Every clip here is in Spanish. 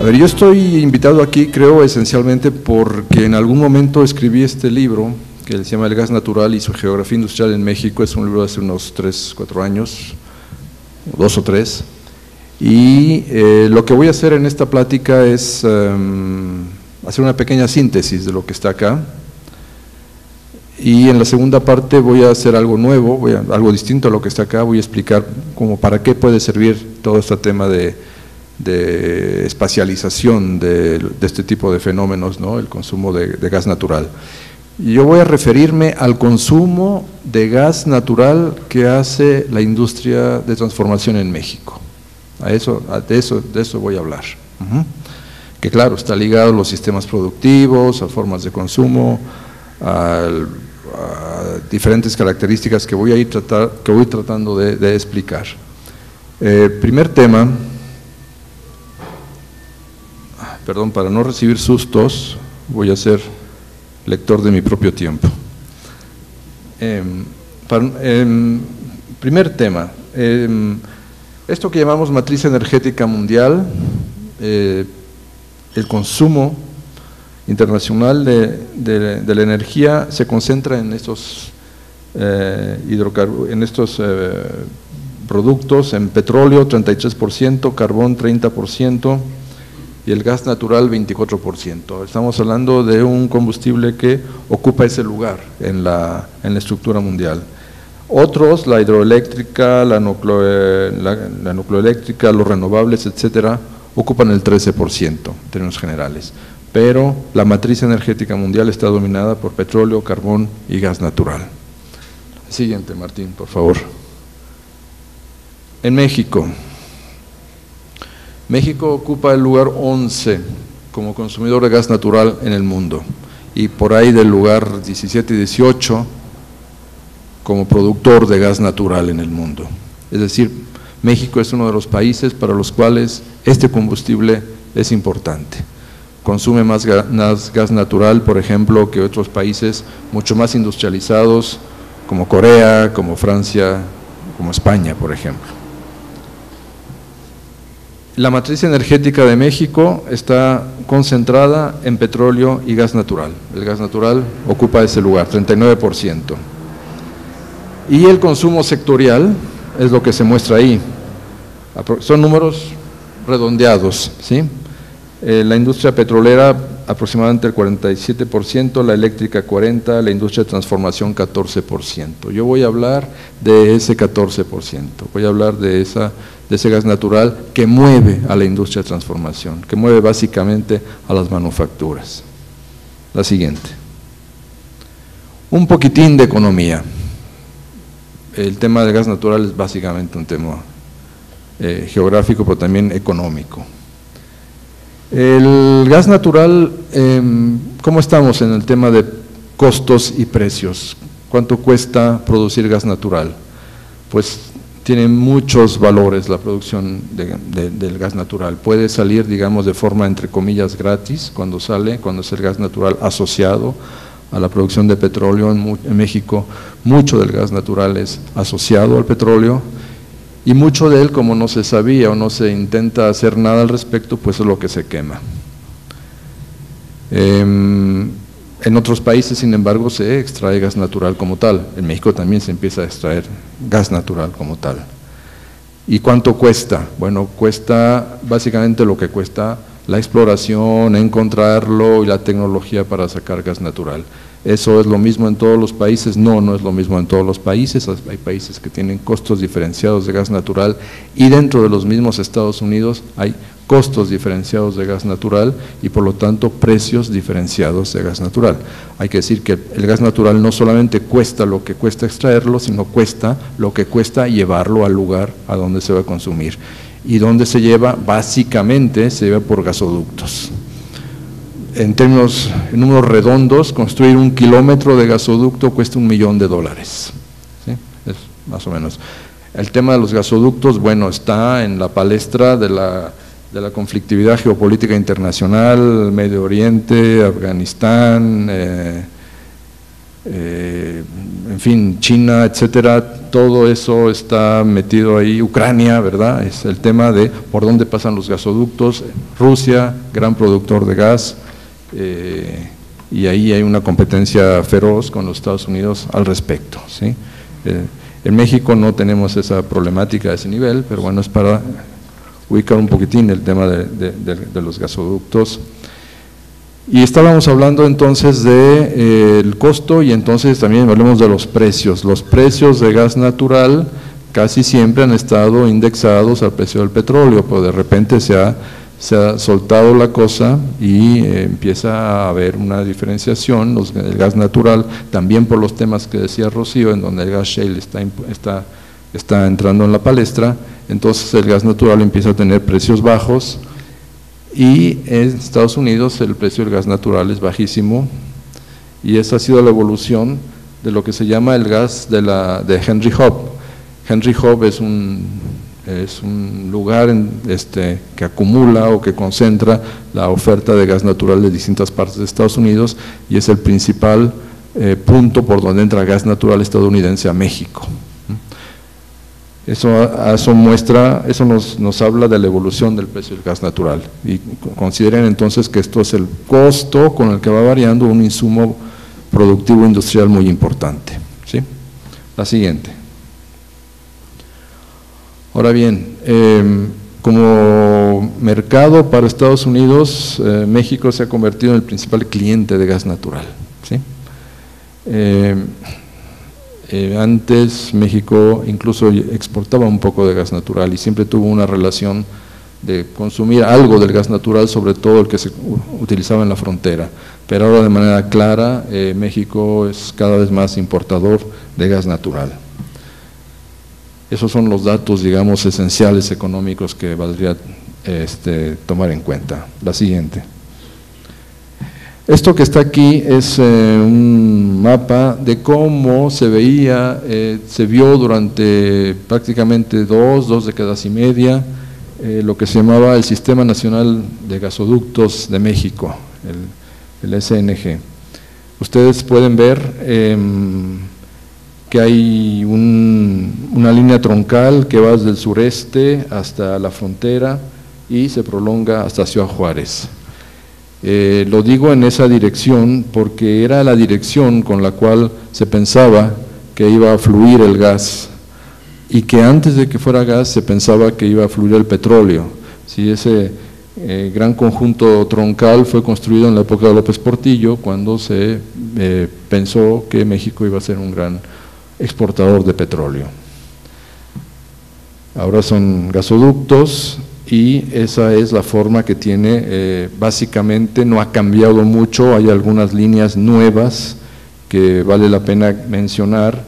ver, yo estoy invitado aquí, creo, esencialmente porque en algún momento escribí este libro que se llama El gas natural y su geografía industrial en México. Es un libro de hace unos 3, 4 años, 2 o 3, y lo que voy a hacer en esta plática es hacer una pequeña síntesis de lo que está acá, y en la segunda parte voy a hacer algo nuevo, algo distinto a lo que está acá. Voy a explicar cómo, para qué puede servir todo este tema de espacialización de este tipo de fenómenos, ¿no? El consumo de gas natural. Y yo voy a referirme al consumo de gas natural que hace la industria de transformación en México. De eso voy a hablar. Que claro, está ligado a los sistemas productivos, a formas de consumo, a diferentes características que voy tratando de explicar. Primer tema, perdón, para no recibir sustos, voy a ser lector de mi propio tiempo. Primer tema, esto que llamamos matriz energética mundial, el consumo internacional de la energía se concentra en estos productos, en petróleo 33%, carbón 30% y el gas natural 24%. Estamos hablando de un combustible que ocupa ese lugar en la estructura mundial. Otros, la hidroeléctrica, la nucleoeléctrica, los renovables, etcétera, ocupan el 13% en términos generales. Pero la matriz energética mundial está dominada por petróleo, carbón y gas natural. Siguiente, Martín, por favor. En México. México ocupa el lugar 11 como consumidor de gas natural en el mundo, y por ahí del lugar 17 y 18 como productor de gas natural en el mundo. Es decir, México es uno de los países para los cuales este combustible es importante. Consume más gas natural, por ejemplo, que otros países mucho más industrializados, como Corea, como Francia, como España, por ejemplo. La matriz energética de México está concentrada en petróleo y gas natural. El gas natural ocupa ese lugar, 39%. Y el consumo sectorial es lo que se muestra ahí. Son números redondeados, ¿sí? La industria petrolera aproximadamente el 47%, la eléctrica 40%, la industria de transformación 14%. Yo voy a hablar de ese 14%, voy a hablar de ese gas natural que mueve a la industria de transformación, que mueve básicamente a las manufacturas. La siguiente. Un poquitín de economía. El tema del gas natural es básicamente un tema geográfico, pero también económico. El gas natural, ¿cómo estamos en el tema de costos y precios? ¿Cuánto cuesta producir gas natural? Pues tiene muchos valores la producción del gas natural. Puede salir, digamos, de forma entre comillas gratis cuando es el gas natural asociado a la producción de petróleo. En México mucho del gas natural es asociado al petróleo, y mucho de él, como no se sabía o no se intenta hacer nada al respecto, pues es lo que se quema. En otros países, sin embargo, se extrae gas natural como tal. En México también se empieza a extraer gas natural como tal. ¿Y cuánto cuesta? Bueno, cuesta básicamente lo que cuesta la exploración, encontrarlo y la tecnología para sacar gas natural. ¿Eso es lo mismo en todos los países? No, no es lo mismo en todos los países. Hay países que tienen costos diferenciados de gas natural, y dentro de los mismos Estados Unidos hay costos diferenciados de gas natural y por lo tanto precios diferenciados de gas natural. Hay que decir que el gas natural no solamente cuesta lo que cuesta extraerlo, sino cuesta lo que cuesta llevarlo al lugar a donde se va a consumir. ¿Y dónde se lleva? Básicamente se lleva por gasoductos. En números redondos, construir 1 kilómetro de gasoducto cuesta $1 millón, ¿sí? Es más o menos. El tema de los gasoductos, bueno, está en la palestra de la conflictividad geopolítica internacional, Medio Oriente, Afganistán, en en fin, China, etcétera, todo eso está metido ahí, Ucrania, ¿verdad? Es el tema de por dónde pasan los gasoductos, Rusia, gran productor de gas, y ahí hay una competencia feroz con los Estados Unidos al respecto, ¿sí? En México no tenemos esa problemática a ese nivel, pero bueno, es para ubicar un poquitín el tema de los gasoductos. Y estábamos hablando entonces del costo, y entonces también hablemos de los precios. Los precios de gas natural casi siempre han estado indexados al precio del petróleo, pero de repente se ha soltado la cosa y empieza a haber una diferenciación. El gas natural, también por los temas que decía Rocío, en donde el gas shale está entrando en la palestra, entonces el gas natural empieza a tener precios bajos, y en Estados Unidos el precio del gas natural es bajísimo, y esa ha sido la evolución de lo que se llama el gas de Henry Hub. Henry Hub es un lugar que acumula o que concentra la oferta de gas natural de distintas partes de Estados Unidos, y es el principal punto por donde entra gas natural estadounidense a México. Eso nos habla de la evolución del precio del gas natural, y consideren entonces que esto es el costo con el que va variando un insumo productivo industrial muy importante, ¿sí? La siguiente. Ahora bien, como mercado para Estados Unidos, México se ha convertido en el principal cliente de gas natural, ¿sí? Antes México incluso exportaba un poco de gas natural y siempre tuvo una relación de consumir algo del gas natural, sobre todo el que se utilizaba en la frontera, pero ahora de manera clara México es cada vez más importador de gas natural. Esos son los datos, digamos, esenciales económicos que valdría tomar en cuenta. La siguiente. Esto que está aquí es un mapa de cómo se vio durante prácticamente dos décadas y media, lo que se llamaba el Sistema Nacional de Gasoductos de México, el SNG. Ustedes pueden ver que hay una línea troncal que va desde el sureste hasta la frontera y se prolonga hasta Ciudad Juárez. Lo digo en esa dirección porque era la dirección con la cual se pensaba que iba a fluir el gas, y que antes de que fuera gas se pensaba que iba a fluir el petróleo. Sí, ese gran conjunto troncal fue construido en la época de López Portillo, cuando se pensó que México iba a ser un gran exportador de petróleo. Ahora son gasoductos, y esa es la forma que tiene. Básicamente no ha cambiado mucho, hay algunas líneas nuevas que vale la pena mencionar.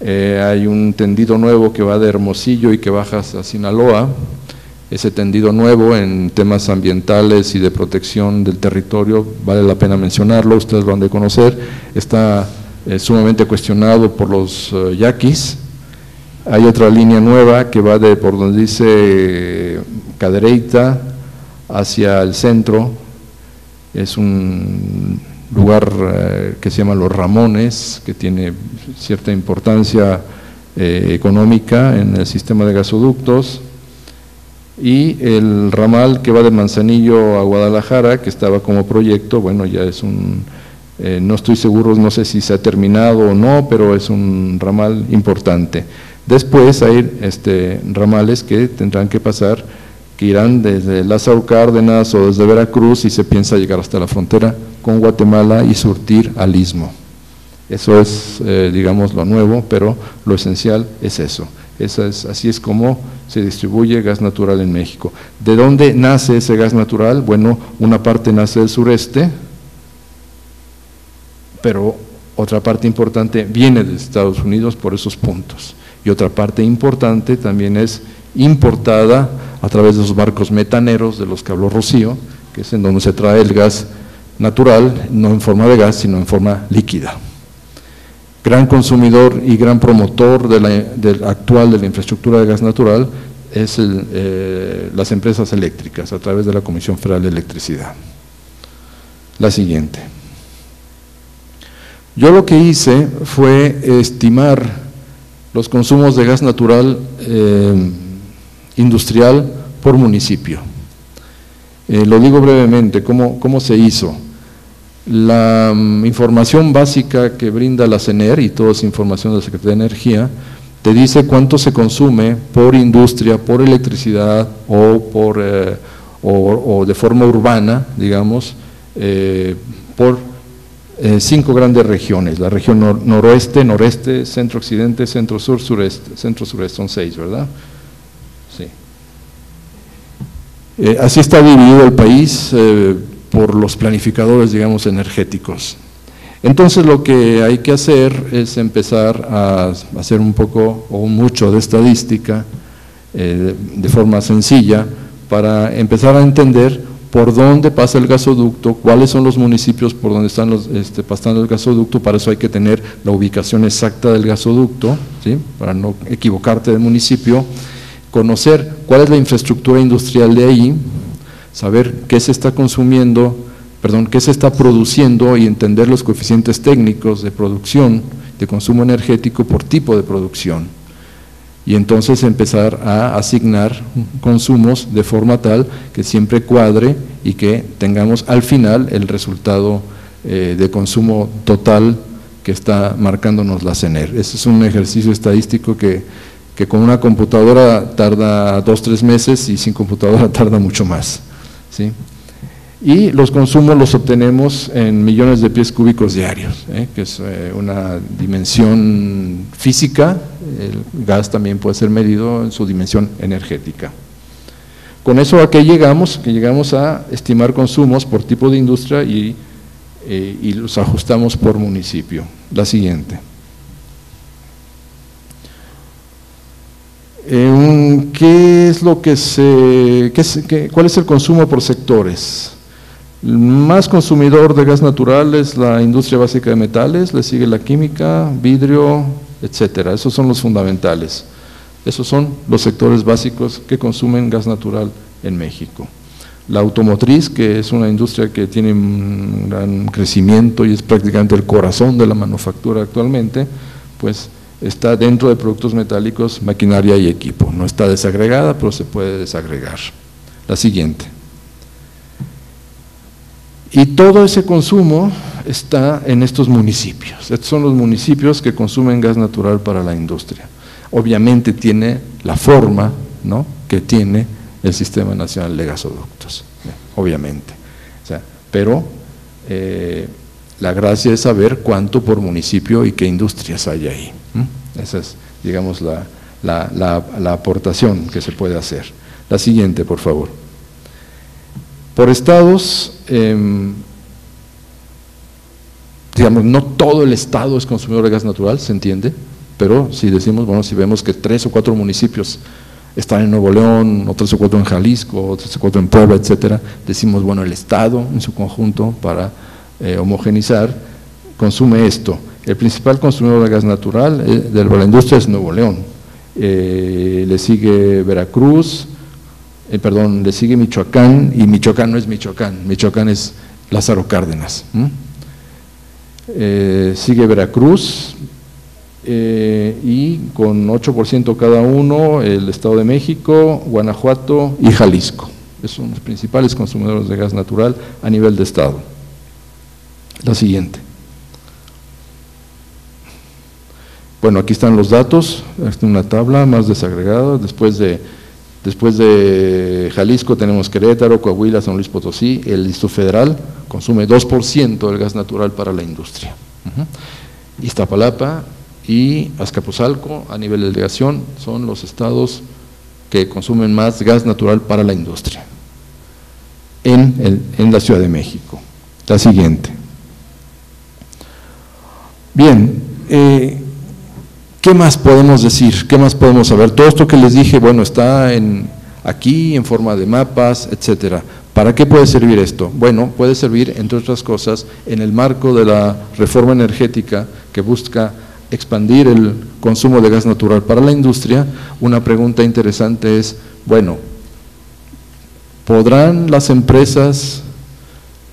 Hay un tendido nuevo que va de Hermosillo y que baja hasta Sinaloa. Ese tendido nuevo, en temas ambientales y de protección del territorio, vale la pena mencionarlo, ustedes lo han de conocer, está sumamente cuestionado por los yaquis. Hay otra línea nueva que va por donde dice Cadereyta hacia el centro, es un lugar que se llama Los Ramones, que tiene cierta importancia económica en el sistema de gasoductos, y el ramal que va de Manzanillo a Guadalajara, que estaba como proyecto, bueno, ya es no estoy seguro, no sé si se ha terminado o no, pero es un ramal importante. Después hay ramales que tendrán que pasar, que irán desde Lázaro Cárdenas o desde Veracruz, y se piensa llegar hasta la frontera con Guatemala y surtir al Istmo. Eso es, digamos, lo nuevo, pero lo esencial es eso. Así es como se distribuye gas natural en México. ¿De dónde nace ese gas natural? Bueno, una parte nace del sureste, pero otra parte importante viene de Estados Unidos por esos puntos. Y otra parte importante también es importada a través de los barcos metaneros de los que habló Rocío, que es en donde se trae el gas natural, no en forma de gas, sino en forma líquida. Gran consumidor y gran promotor actual de la infraestructura de gas natural es las empresas eléctricas, a través de la Comisión Federal de Electricidad. La siguiente. Yo lo que hice fue estimar los consumos de gas natural industrial por municipio. Lo digo brevemente, ¿cómo se hizo? La información básica que brinda la CENER, y toda esa información de la Secretaría de Energía, te dice cuánto se consume por industria, por electricidad o de forma urbana, digamos, por 5 grandes regiones: la región noroeste, noreste, centro-occidente, centro-sur, sureste, centro-sureste, son 6, ¿verdad? Sí. Así está dividido el país por los planificadores, digamos, energéticos. Entonces lo que hay que hacer es empezar a hacer un poco o mucho de estadística de forma sencilla para empezar a entender por dónde pasa el gasoducto, cuáles son los municipios por donde están pasando el gasoducto. Para eso hay que tener la ubicación exacta del gasoducto, ¿sí?, para no equivocarte del municipio, conocer cuál es la infraestructura industrial de ahí, saber qué se está consumiendo, qué se está produciendo y entender los coeficientes técnicos de producción, de consumo energético por tipo de producción. Y entonces empezar a asignar consumos de forma tal que siempre cuadre y que tengamos al final el resultado de consumo total que está marcándonos la CENER. Ese es un ejercicio estadístico que con una computadora tarda 2-3 meses y sin computadora tarda mucho más, ¿sí? Y los consumos los obtenemos en millones de pies cúbicos diarios, que es una dimensión física. El gas también puede ser medido en su dimensión energética. Con eso, ¿a qué llegamos? Que llegamos a estimar consumos por tipo de industria y los ajustamos por municipio. La siguiente. ¿Qué es lo que cuál es el consumo por sectores? El más consumidor de gas natural es la industria básica de metales, le sigue la química, vidrio, etcétera. Esos son los fundamentales. Esos son los sectores básicos que consumen gas natural en México. La automotriz, que es una industria que tiene un gran crecimiento y es prácticamente el corazón de la manufactura actualmente, pues está dentro de productos metálicos, maquinaria y equipo. No está desagregada, pero se puede desagregar. La siguiente. Y todo ese consumo está en estos municipios. Estos son los municipios que consumen gas natural para la industria. Obviamente tiene la forma, ¿no?, que tiene el Sistema Nacional de Gasoductos, obviamente. O sea, pero la gracia es saber cuánto por municipio y qué industrias hay ahí. Esa es, digamos, la aportación que se puede hacer. La siguiente, por favor. Por estados, digamos, no todo el estado es consumidor de gas natural, se entiende, pero si decimos, bueno, si vemos que 3 o 4 municipios están en Nuevo León, o 3 o 4 en Jalisco, o 3 o 4 en Puebla, etcétera, decimos, bueno, el estado en su conjunto, para homogenizar, consume esto. El principal consumidor de gas natural de la industria es Nuevo León, le sigue Veracruz, le sigue Michoacán, y Michoacán no es Michoacán, Michoacán es Lázaro Cárdenas. Sigue Veracruz, y con 8% cada uno, el Estado de México, Guanajuato y Jalisco. Esos son los principales consumidores de gas natural a nivel de estado. La siguiente. Bueno, aquí están los datos, una tabla más desagregada. Después de Jalisco tenemos Querétaro, Coahuila, San Luis Potosí. El Distrito Federal consume 2% del gas natural para la industria. Iztapalapa y Azcapotzalco, a nivel de delegación, son los estados que consumen más gas natural para la industria en la Ciudad de México. La siguiente. Bien, ¿qué más podemos decir? ¿Qué más podemos saber? Todo esto que les dije, bueno, está aquí en forma de mapas, etcétera. ¿Para qué puede servir esto? Bueno, puede servir, entre otras cosas, en el marco de la reforma energética que busca expandir el consumo de gas natural para la industria. Una pregunta interesante es, bueno, ¿podrán las empresas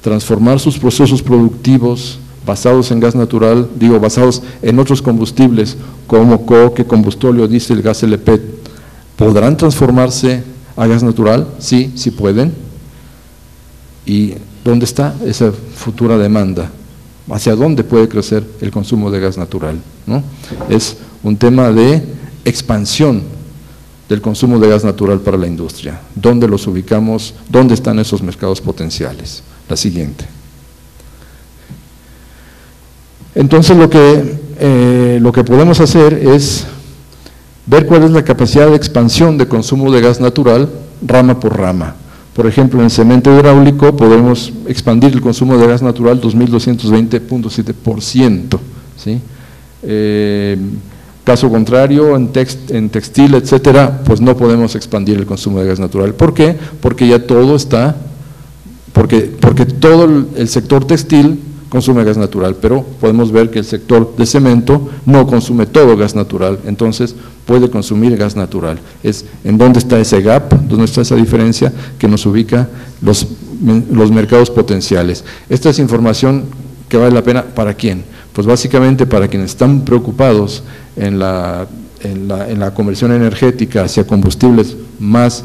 transformar sus procesos productivos basados en gas natural, basados en otros combustibles como coque, combustóleo, diésel, gas LP, ¿podrán transformarse a gas natural? Sí, sí pueden. ¿Y dónde está esa futura demanda? ¿Hacia dónde puede crecer el consumo de gas natural? ¿No? Es un tema de expansión del consumo de gas natural para la industria. ¿Dónde los ubicamos? ¿Dónde están esos mercados potenciales? La siguiente. Entonces lo que podemos hacer es ver cuál es la capacidad de expansión de consumo de gas natural rama por rama. Por ejemplo, en cemento hidráulico podemos expandir el consumo de gas natural 2.220.7%, ¿sí? Caso contrario, en textil, etcétera, pues no podemos expandir el consumo de gas natural. ¿Por qué? Porque ya todo está, porque todo el sector textil consume gas natural, pero podemos ver que el sector de cemento no consume todo gas natural, entonces puede consumir gas natural. Es en dónde está ese gap, dónde está esa diferencia que nos ubica los mercados potenciales. Esta es información que vale la pena, ¿para quién? Pues básicamente para quienes están preocupados en la conversión energética hacia combustibles más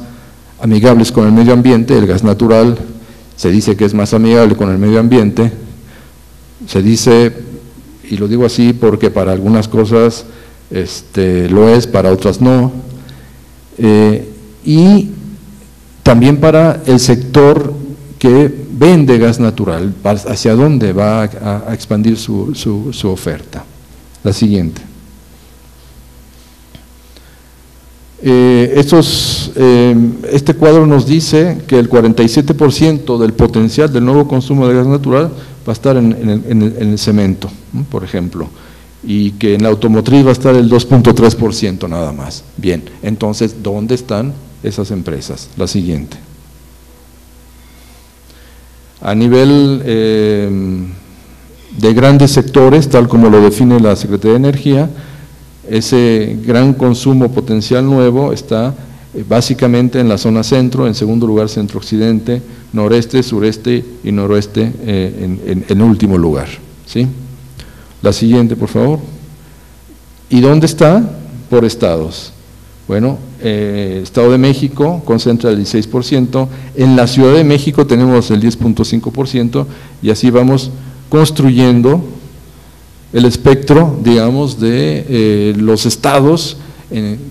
amigables con el medio ambiente. El gas natural se dice que es más amigable con el medio ambiente, se dice, y lo digo así porque para algunas cosas lo es, para otras no, y también para el sector que vende gas natural, hacia dónde va a expandir su oferta. La siguiente. Este cuadro nos dice que el 47% del potencial del nuevo consumo de gas natural va a estar en el cemento, ¿no? Por ejemplo, y que en la automotriz va a estar el 2.3% nada más. Bien, entonces, ¿dónde están esas empresas? La siguiente. A nivel de grandes sectores, tal como lo define la Secretaría de Energía, ese gran consumo potencial nuevo está básicamente en la zona centro, en segundo lugar centro-occidente, noreste, sureste y noroeste en último lugar, ¿sí? La siguiente, por favor. ¿Y dónde está? Por estados. Bueno, Estado de México concentra el 16%, en la Ciudad de México tenemos el 10.5% y así vamos construyendo el espectro, digamos, de los estados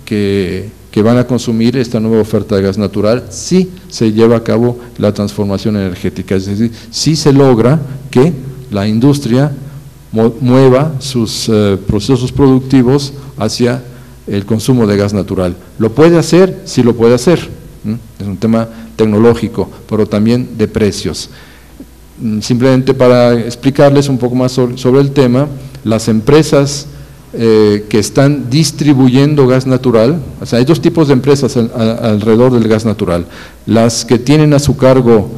que van a consumir esta nueva oferta de gas natural si se lleva a cabo la transformación energética, es decir, si se logra que la industria mueva sus procesos productivos hacia el consumo de gas natural. ¿Lo puede hacer? Sí lo puede hacer, es un tema tecnológico, pero también de precios. Simplemente para explicarles un poco más sobre el tema, las empresas que están distribuyendo gas natural, o sea, hay dos tipos de empresas alrededor del gas natural, las que tienen a su cargo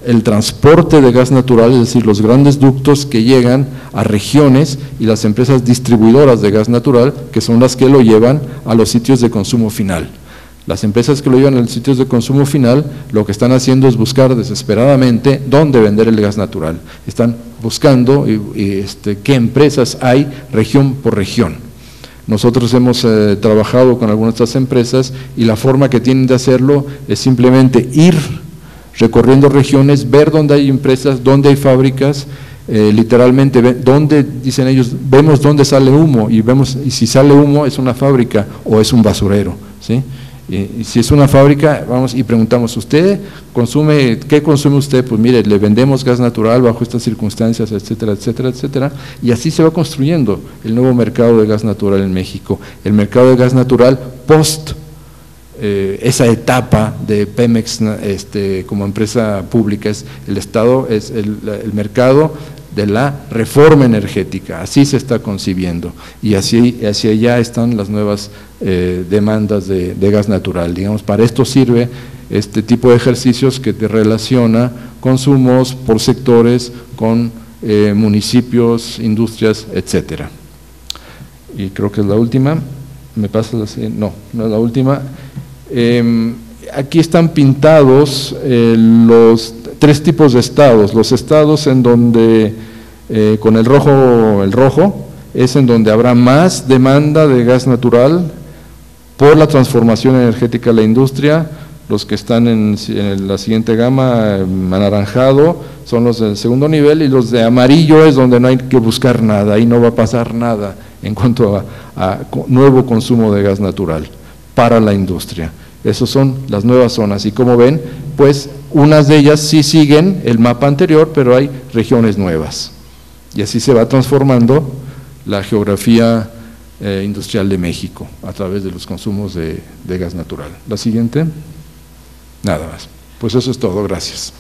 el transporte de gas natural, es decir, los grandes ductos que llegan a regiones, y las empresas distribuidoras de gas natural, que son las que lo llevan a los sitios de consumo final. Las empresas que lo llevan a los sitios de consumo final, lo que están haciendo es buscar desesperadamente dónde vender el gas natural. Están buscando qué empresas hay región por región. Nosotros hemos trabajado con algunas de estas empresas y la forma que tienen de hacerlo es simplemente ir recorriendo regiones, ver dónde hay empresas, dónde hay fábricas, literalmente dónde, dicen ellos, vemos dónde sale humo y vemos, y si sale humo es una fábrica o es un basurero, ¿sí? Y si es una fábrica, vamos y preguntamos, ¿usted consume, qué consume usted? Pues mire, le vendemos gas natural bajo estas circunstancias, etcétera, etcétera, etcétera, y así se va construyendo el nuevo mercado de gas natural en México, el mercado de gas natural post esa etapa de Pemex como empresa pública, es el Estado, es el mercado de la reforma energética, así se está concibiendo, y hacia allá están las nuevas demandas de gas natural. Digamos, para esto sirve este tipo de ejercicios que te relaciona consumos por sectores con municipios, industrias, etcétera. Y creo que es la última, me pasa la siguiente, no es la última. Aquí están pintados los tres tipos de estados, los estados en donde con el rojo es en donde habrá más demanda de gas natural por la transformación energética de la industria. Los que están en la siguiente gama, anaranjado, son los del segundo nivel, y los de amarillo es donde no hay que buscar nada, ahí no va a pasar nada en cuanto a nuevo consumo de gas natural para la industria. Esas son las nuevas zonas, y como ven, pues unas de ellas sí siguen el mapa anterior, pero hay regiones nuevas, y así se va transformando la geografía industrial de México a través de los consumos de gas natural. La siguiente. Nada más. Pues eso es todo, gracias.